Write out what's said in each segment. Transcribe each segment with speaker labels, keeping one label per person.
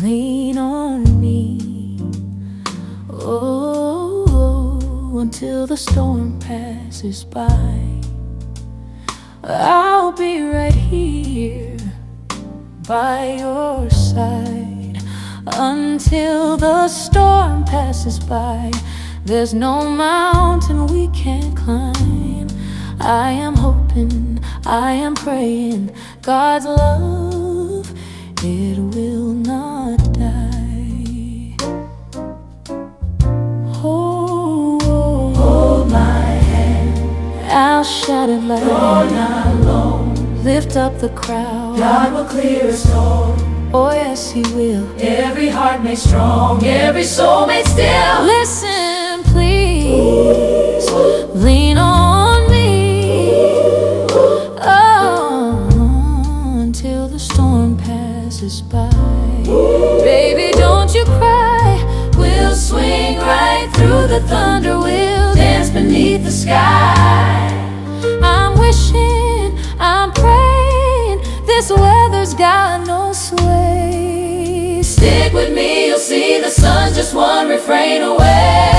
Speaker 1: lean on me. Oh, until the storm passes by. I'll be right here by your side until the storm passes by. There's no mountain we can't climb. I am hoping, I am praying, God's love, it will not die. Hold my hand, I'll shout it loud. You're not alone. Lift up the crowd. God will clear a storm. Oh yes, He will. Every heart made strong, every soul made still. Listen, please, lean on me. Oh, until the storm passes by. Baby, don't you cry. We'll swing right through the thunder. We'll dance beneath the sky. I'm wishing, I'm praying, this weather's got no sway. Stick with me, you'll see the sun's just one refrain away.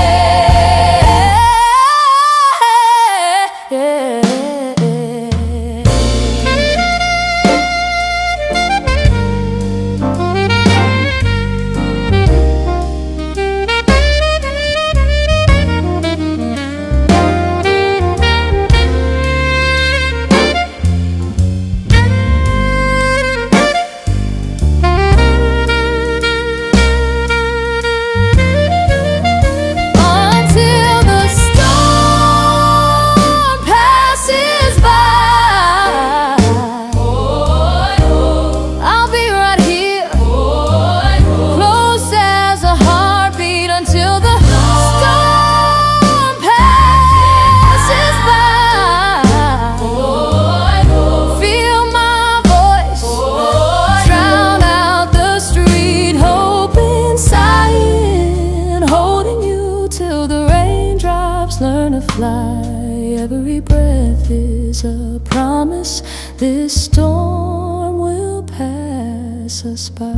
Speaker 1: Learn to fly. Every breath is a promise. This storm will pass us by.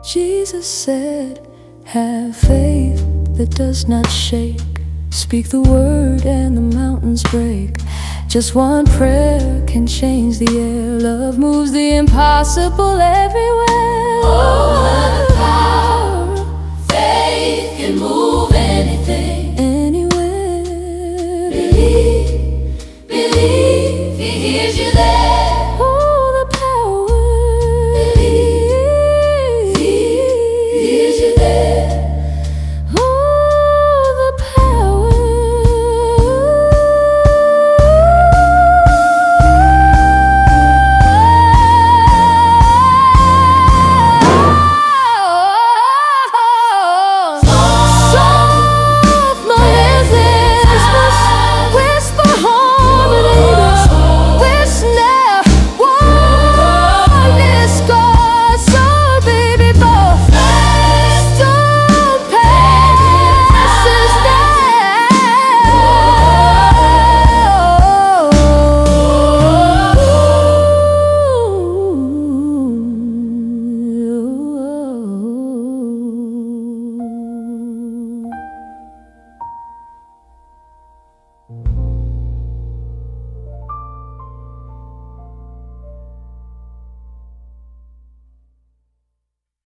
Speaker 1: Jesus said, have faith that does not shake. Speak the word and the mountains break. Just one prayer can change the air. Love moves the impossible everywhere. Oh, faith can move anything, anywhere. Believe, believe, He hears you there.